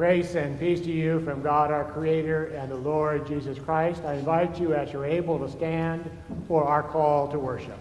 Grace and peace to you from God our Creator and the Lord Jesus Christ. I invite you, as you're able, to stand for our call to worship.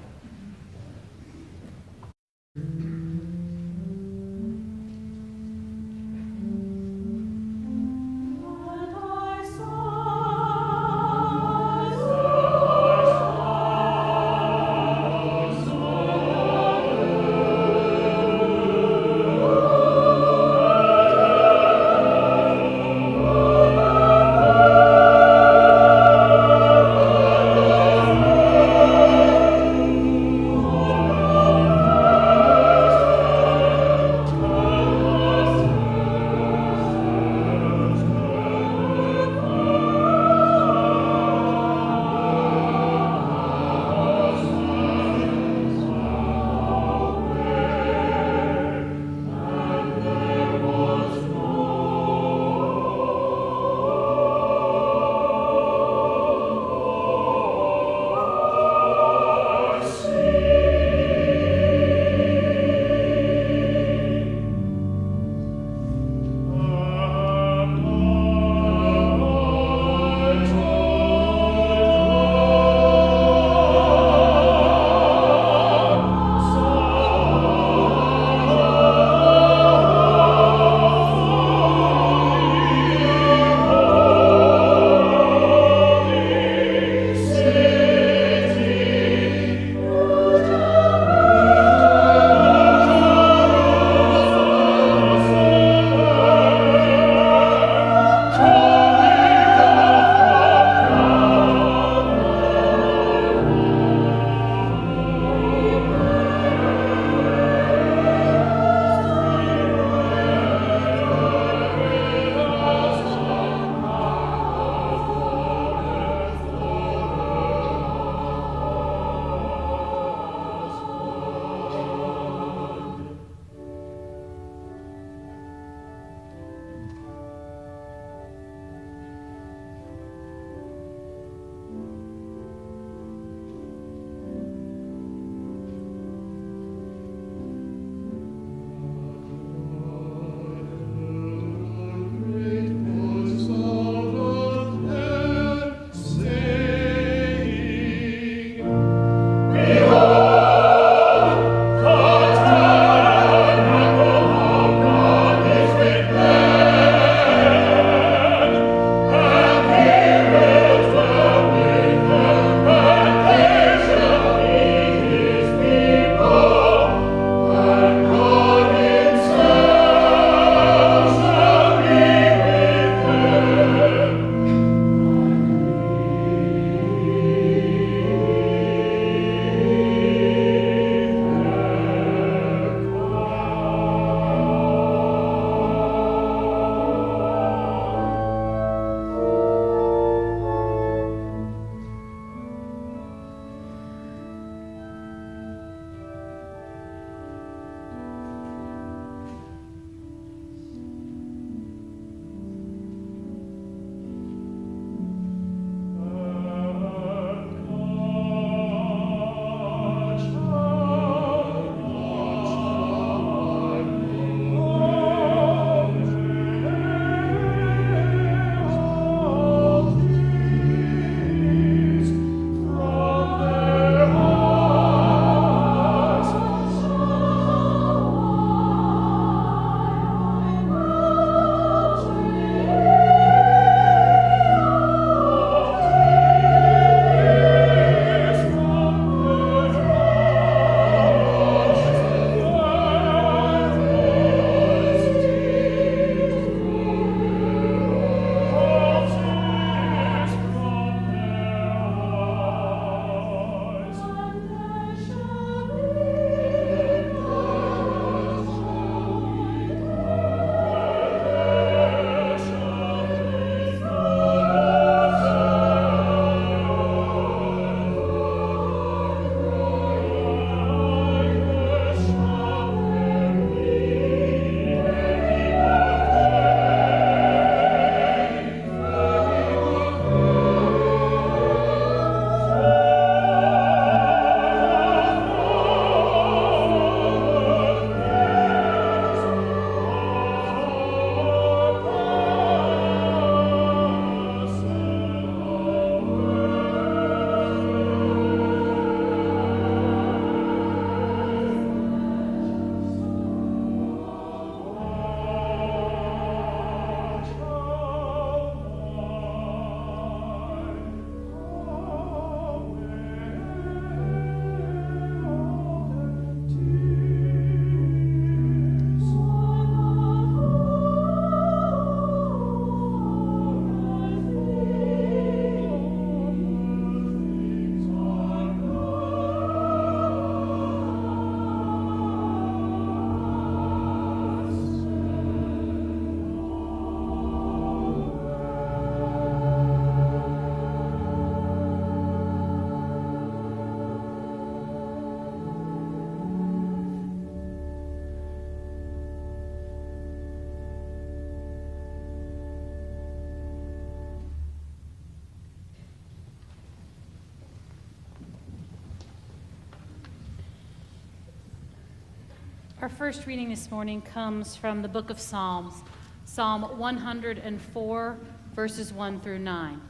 Our first reading this morning comes from the book of Psalms, Psalm 104, verses 1 through 9.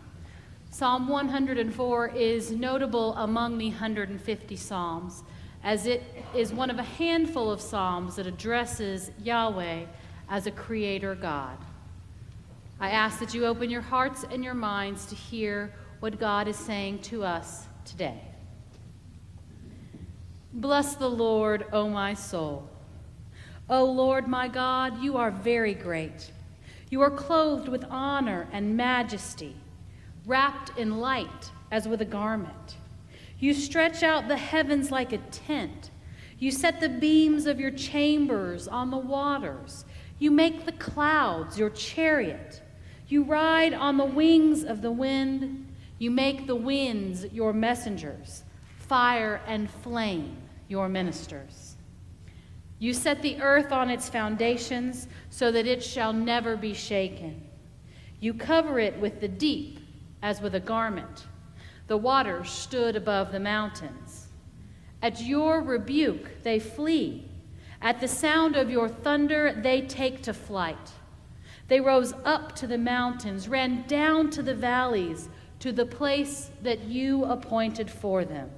Psalm 104 is notable among the 150 psalms, as it is one of a handful of psalms that addresses Yahweh as a creator God. I ask that you open your hearts and your minds to hear what God is saying to us today. Bless the Lord, O my soul. O Lord my God, you are very great. You are clothed with honor and majesty, wrapped in light as with a garment. You stretch out the heavens like a tent. You set the beams of your chambers on the waters. You make the clouds your chariot. You ride on the wings of the wind. You make the winds your messengers, fire and flame your ministers. You set the earth on its foundations so that it shall never be shaken. You cover it with the deep as with a garment. The waters stood above the mountains. At your rebuke they flee. At the sound of your thunder they take to flight. They rose up to the mountains, ran down to the valleys, to the place that you appointed for them.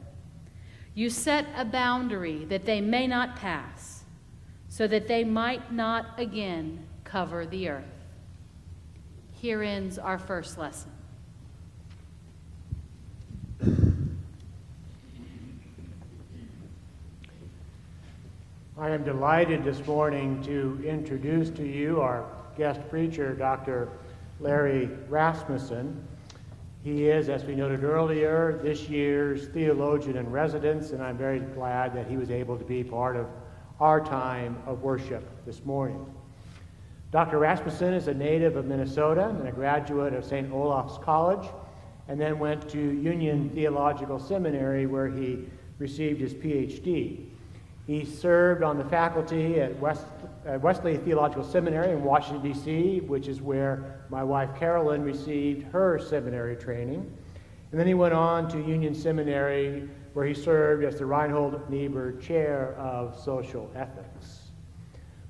You set a boundary that they may not pass, so that they might not again cover the earth. Here ends our first lesson. I am delighted this morning to introduce to you our guest preacher, Dr. Larry Rasmussen. He is, as we noted earlier, this year's theologian in residence, and I'm very glad that he was able to be part of our time of worship this morning. Dr. Rasmussen is a native of Minnesota and a graduate of St. Olaf's College, and then went to Union Theological Seminary where he received his PhD. He served on the faculty at Wesley Theological Seminary in Washington, D.C., which is where my wife Carolyn received her seminary training. And then he went on to Union Seminary, where he served as the Reinhold Niebuhr Chair of Social Ethics.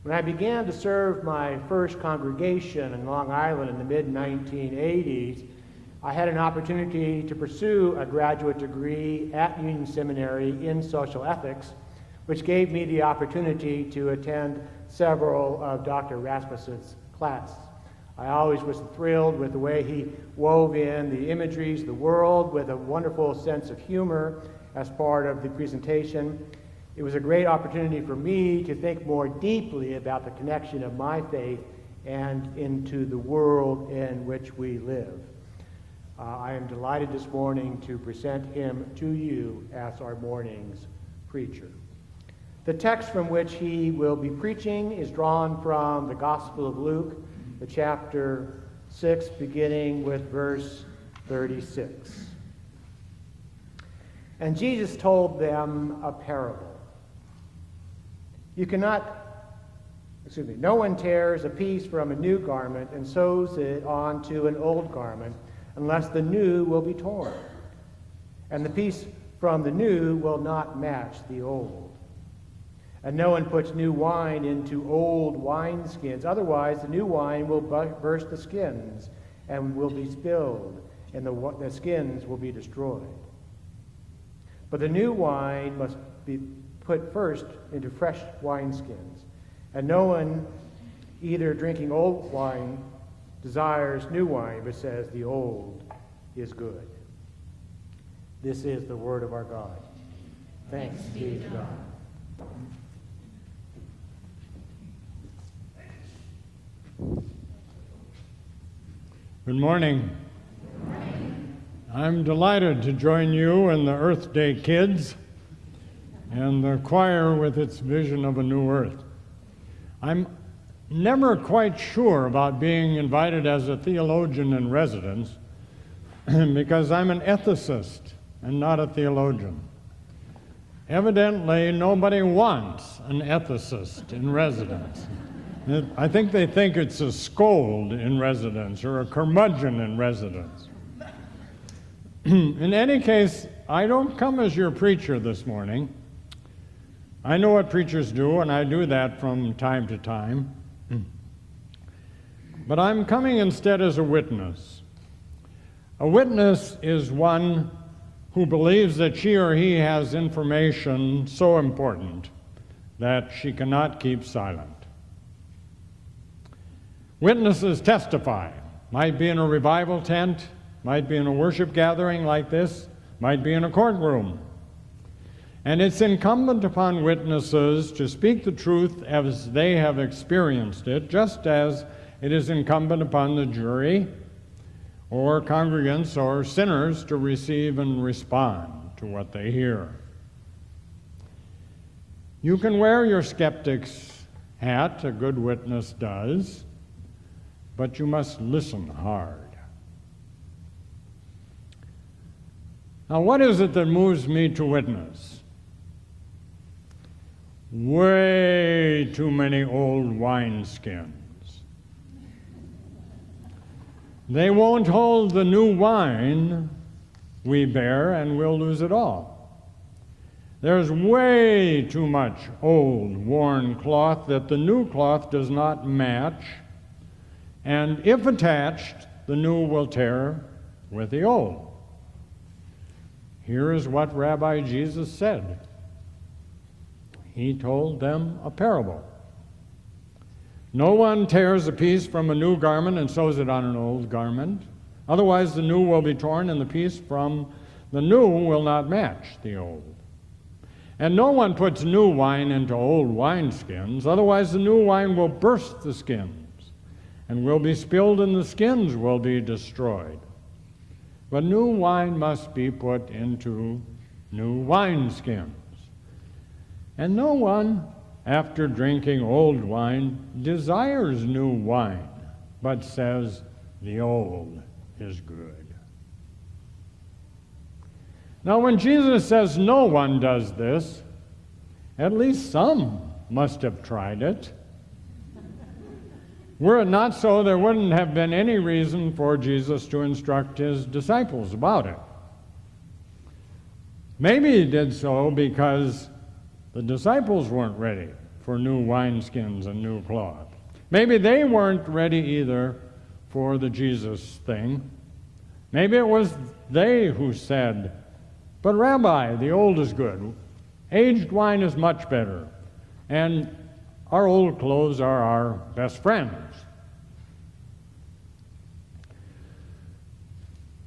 When I began to serve my first congregation in Long Island in the mid-1980s, I had an opportunity to pursue a graduate degree at Union Seminary in social ethics, which gave me the opportunity to attend several of Dr. Rasmussen's classes. I always was thrilled with the way he wove in the imageries of the world with a wonderful sense of humor as part of the presentation. It was a great opportunity for me to think more deeply about the connection of my faith and into the world in which we live. I am delighted this morning to present him to you as our morning's preacher. The text from which he will be preaching is drawn from the Gospel of Luke, the chapter 6, beginning with verse 36. And Jesus told them a parable. No one tears a piece from a new garment and sews it onto an old garment, unless the new will be torn, and the piece from the new will not match the old. And no one puts new wine into old wineskins, otherwise the new wine will burst the skins and will be spilled, and the skins will be destroyed. But the new wine must be put first into fresh wineskins, and no one, either drinking old wine, desires new wine, but says the old is good. This is the word of our God. Thanks be to God. Good morning. Good morning. I'm delighted to join you and the Earth Day kids and the choir with its vision of a new earth. I'm never quite sure about being invited as a theologian in residence because I'm an ethicist and not a theologian. Evidently, nobody wants an ethicist in residence. I think they think it's a scold in residence or a curmudgeon in residence. In any case, I don't come as your preacher this morning. I know what preachers do, and I do that from time to time. But I'm coming instead as a witness. A witness is one who believes that she or he has information so important that she cannot keep silent. Witnesses testify. Might be in a revival tent, might be in a worship gathering like this, might be in a courtroom. And it's incumbent upon witnesses to speak the truth as they have experienced it, just as it is incumbent upon the jury or congregants or sinners to receive and respond to what they hear. You can wear your skeptic's hat, a good witness does, but you must listen hard. Now, what is it that moves me to witness? Way too many old wineskins. They won't hold the new wine we bear, and we'll lose it all. There's way too much old, worn cloth that the new cloth does not match, and if attached, the new will tear with the old. Here is what Rabbi Jesus said. He told them a parable. No one tears a piece from a new garment and sews it on an old garment. Otherwise, the new will be torn, and the piece from the new will not match the old. And no one puts new wine into old wineskins. Otherwise, the new wine will burst the skins and will be spilled, and the skins will be destroyed. But new wine must be put into new wineskins. And no one, after drinking old wine, desires new wine, but says, the old is good. Now, when Jesus says no one does this, at least some must have tried it. Were it not so, there wouldn't have been any reason for Jesus to instruct his disciples about it. Maybe he did so because the disciples weren't ready for new wineskins and new cloth. Maybe they weren't ready either for the Jesus thing. Maybe it was they who said, but Rabbi, the old is good. Aged wine is much better. And our old clothes are our best friends.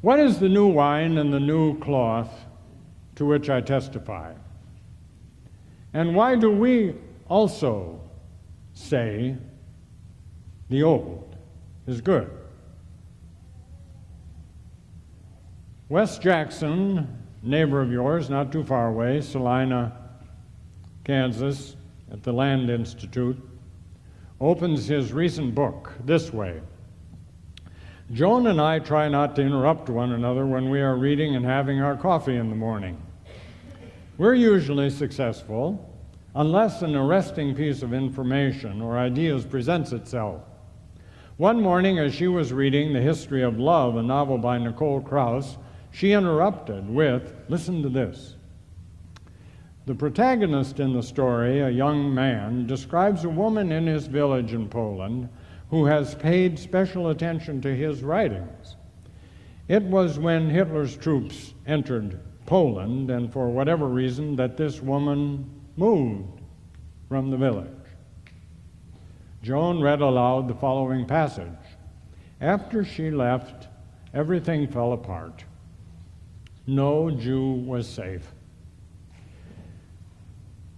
What is the new wine and the new cloth to which I testify? And why do we also say the old is good? Wes Jackson, neighbor of yours, not too far away, Salina, Kansas, at the Land Institute, opens his recent book this way. Joan and I try not to interrupt one another when we are reading and having our coffee in the morning. We're usually successful unless an arresting piece of information or ideas presents itself. One morning, as she was reading The History of Love, a novel by Nicole Krauss, she interrupted with, listen to this. The protagonist in the story, a young man, describes a woman in his village in Poland who has paid special attention to his writings. It was when Hitler's troops entered Poland, and for whatever reason, that this woman moved from the village. Joan read aloud the following passage. After she left, everything fell apart. No Jew was safe.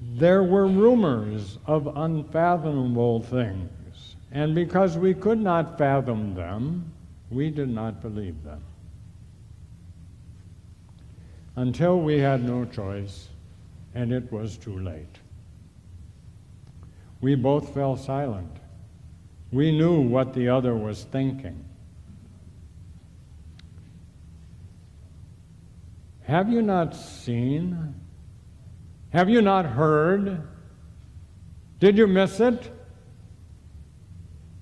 There were rumors of unfathomable things, and because we could not fathom them, we did not believe them. Until we had no choice, and it was too late. We both fell silent. We knew what the other was thinking. Have you not seen? Have you not heard? Did you miss it?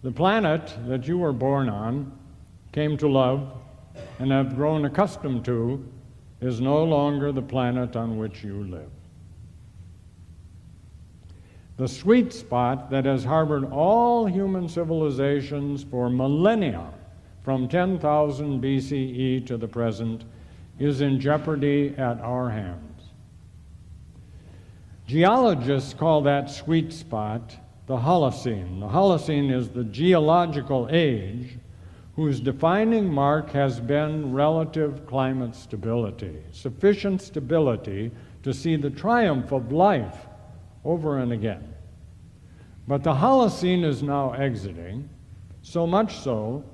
The planet that you were born on, came to love, and have grown accustomed to, is no longer the planet on which you live. the sweet spot that has harbored all human civilizations for millennia, from 10,000 BCE to the present, is in jeopardy at our hands. Geologists call that sweet spot the Holocene. The Holocene is the geological age whose defining mark has been relative climate stability, sufficient stability to see the triumph of life over and again. But the Holocene is now exiting, so much so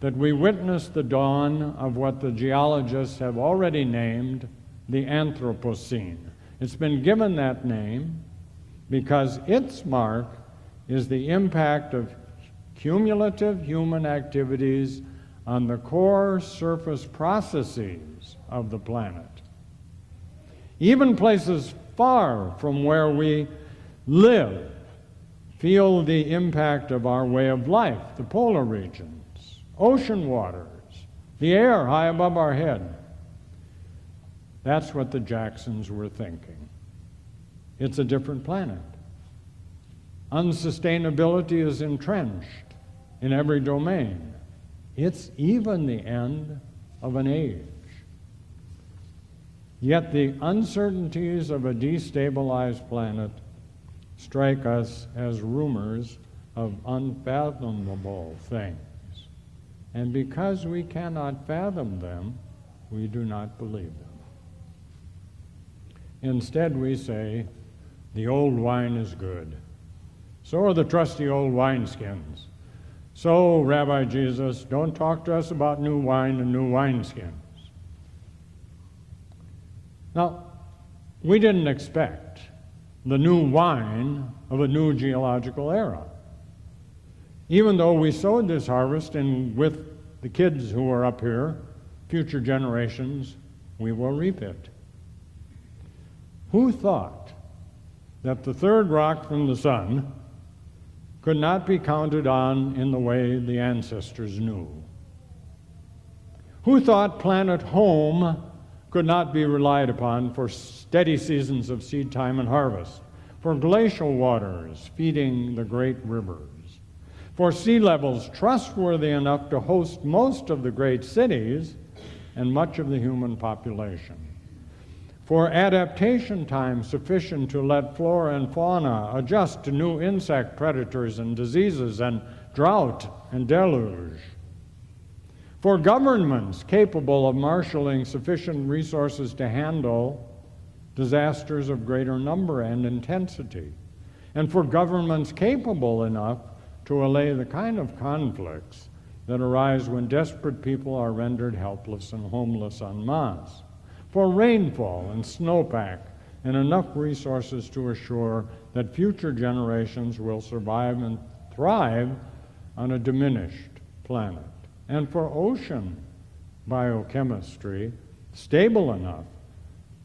that we witness the dawn of what the geologists have already named the Anthropocene. It's been given that name because its mark is the impact of cumulative human activities on the core surface processes of the planet. Even places far from where we live feel the impact of our way of life, the polar regions, ocean waters, the air high above our head. That's what the Jacksons were thinking. It's a different planet. Unsustainability is entrenched in every domain. It's even the end of an age. Yet the uncertainties of a destabilized planet strike us as rumors of unfathomable things. And because we cannot fathom them, we do not believe them. Instead, we say, the old wine is good. So are the trusty old wineskins. So, Rabbi Jesus, don't talk to us about new wine and new wineskins. Now, we didn't expect the new wine of a new geological era. Even though we sowed this harvest, and with the kids who are up here, future generations, we will reap it. Who thought that the third rock from the sun could not be counted on in the way the ancestors knew? Who thought planet home could not be relied upon for steady seasons of seed time and harvest, for glacial waters feeding the great rivers, for sea levels trustworthy enough to host most of the great cities and much of the human population, for adaptation time sufficient to let flora and fauna adjust to new insect predators and diseases and drought and deluge, for governments capable of marshaling sufficient resources to handle disasters of greater number and intensity, and for governments capable enough to allay the kind of conflicts that arise when desperate people are rendered helpless and homeless en masse, for rainfall and snowpack and enough resources to assure that future generations will survive and thrive on a diminished planet, and for ocean biochemistry stable enough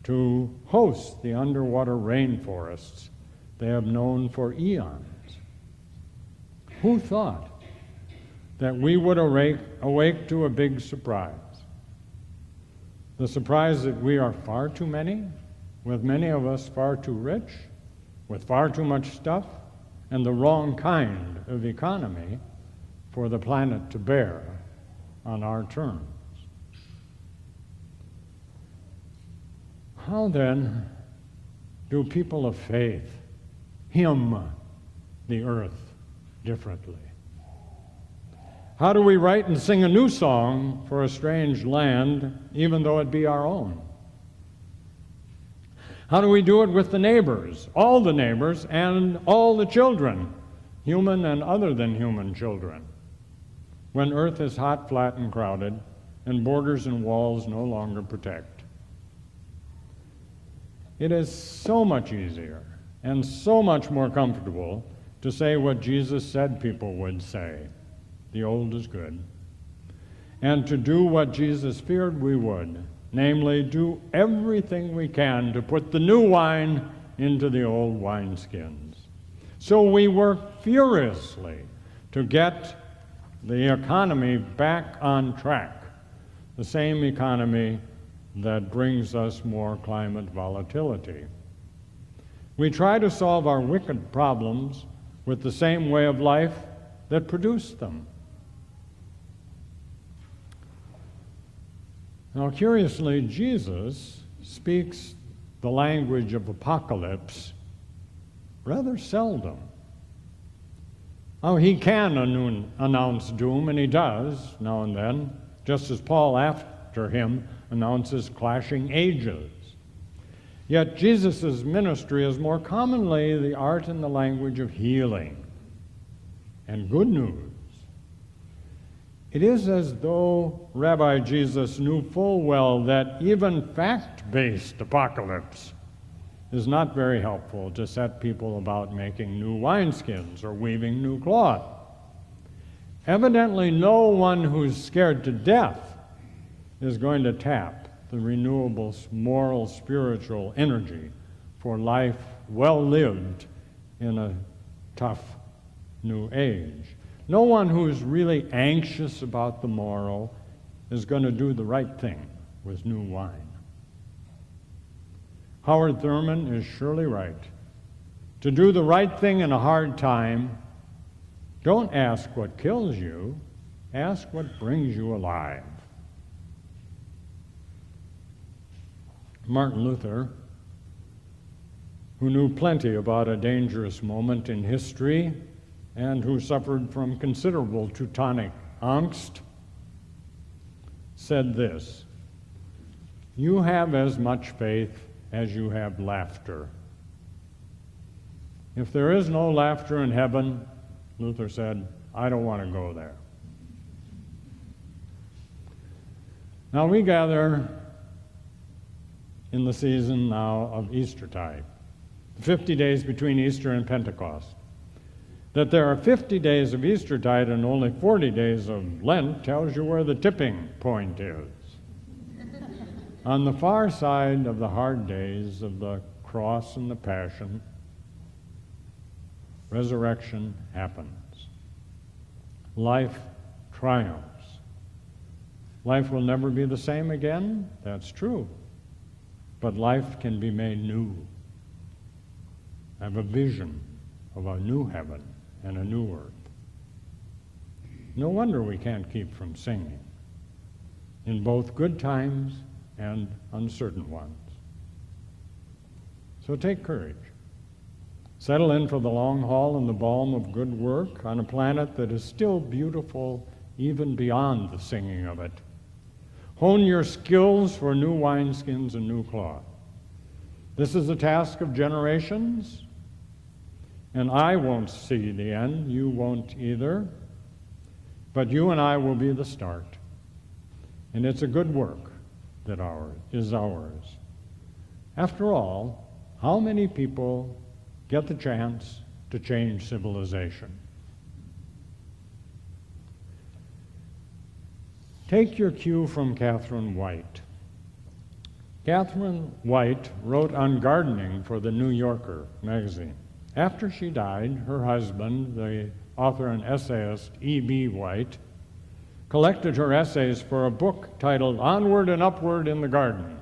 to host the underwater rainforests they have known for eons. Who thought that we would awake to a big surprise? The surprise that we are far too many, with many of us far too rich, with far too much stuff, and the wrong kind of economy for the planet to bear on our terms. How then do people of faith hymn the earth differently? How do we write and sing a new song for a strange land, even though it be our own? How do we do it with the neighbors, and all the children, human and other than human children, when earth is hot, flat, and crowded, and borders and walls no longer protect? It is so much easier and so much more comfortable to say what Jesus said people would say, the old is good, and to do what Jesus feared we would, namely do everything we can to put the new wine into the old wineskins. So we work furiously to get the economy back on track, the same economy that brings us more climate volatility. We try to solve our wicked problems with the same way of life that produced them. Now, curiously, Jesus speaks the language of apocalypse rather seldom. Oh, he can announce doom, and he does now and then, just as Paul after him announces clashing ages. Yet Jesus' ministry is more commonly the art and the language of healing and good news. It is as though Rabbi Jesus knew full well that even fact-based apocalypse is not very helpful to set people about making new wineskins or weaving new cloth. Evidently, no one who's scared to death is going to tap the renewable moral, spiritual energy for life well lived in a tough new age. No one who's really anxious about the morrow is going to do the right thing with new wine. Howard Thurman is surely right. To do the right thing in a hard time, don't ask what kills you, ask what brings you alive. Martin Luther, who knew plenty about a dangerous moment in history and who suffered from considerable Teutonic angst, said this: "You have as much faith as you have laughter. If there is no laughter in heaven," Luther said, "I don't want to go there." Now we gather in the season now of Eastertide, 50 days between Easter and Pentecost. That there are 50 days of Eastertide and only 40 days of Lent tells you where the tipping point is. On the far side of the hard days of the cross and the passion, resurrection happens. Life triumphs. Life will never be the same again, that's true. But life can be made new. I have a vision of a new heaven and a new earth. No wonder we can't keep from singing in both good times and uncertain ones. So take courage. Settle in for the long haul in the balm of good work on a planet that is still beautiful even beyond the singing of it. Hone your skills for new wineskins and new cloth. This is a task of generations, and I won't see the end. You won't either. But you and I will be the start. And it's a good work that is ours. After all, how many people get the chance to change civilization? Take your cue from Catherine White. Catherine White wrote on gardening for the New Yorker magazine. After she died, her husband, the author and essayist E.B. White, collected her essays for a book titled Onward and Upward in the Garden.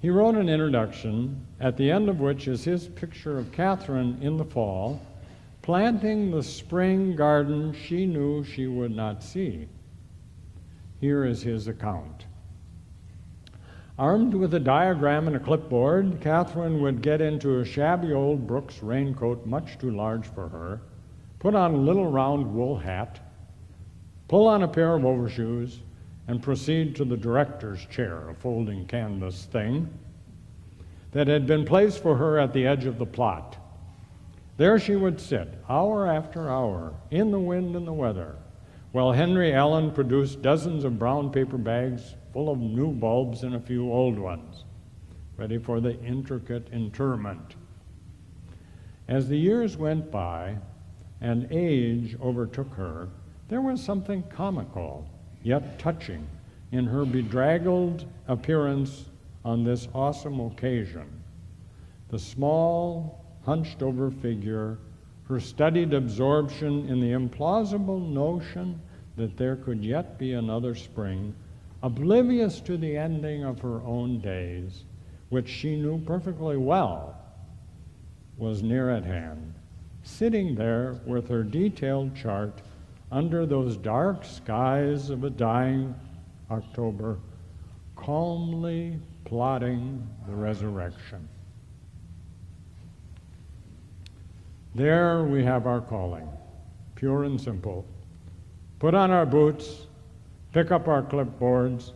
He wrote an introduction, at the end of which is his picture of Catherine in the fall, planting the spring garden she knew she would not see. Here is his account. Armed with a diagram and a clipboard, Catherine would get into a shabby old Brooks raincoat much too large for her, put on a little round wool hat, pull on a pair of overshoes, and proceed to the director's chair, a folding canvas thing that had been placed for her at the edge of the plot. There she would sit, hour after hour, in the wind and the weather, while Henry Allen produced dozens of brown paper bags full of new bulbs and a few old ones, ready for the intricate interment. As the years went by and age overtook her, there was something comical, yet touching, in her bedraggled appearance on this awesome occasion. The small, hunched-over figure, her studied absorption in the implausible notion that there could yet be another spring, oblivious to the ending of her own days, which she knew perfectly well, was near at hand, sitting there with her detailed chart under those dark skies of a dying October, calmly plotting the resurrection. There we have our calling, pure and simple. Put on our boots, pick up our clipboards,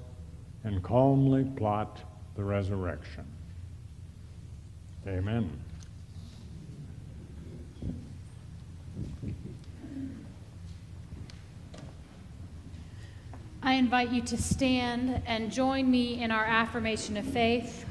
and calmly plot the resurrection. Amen. I invite you to stand and join me in our affirmation of faith.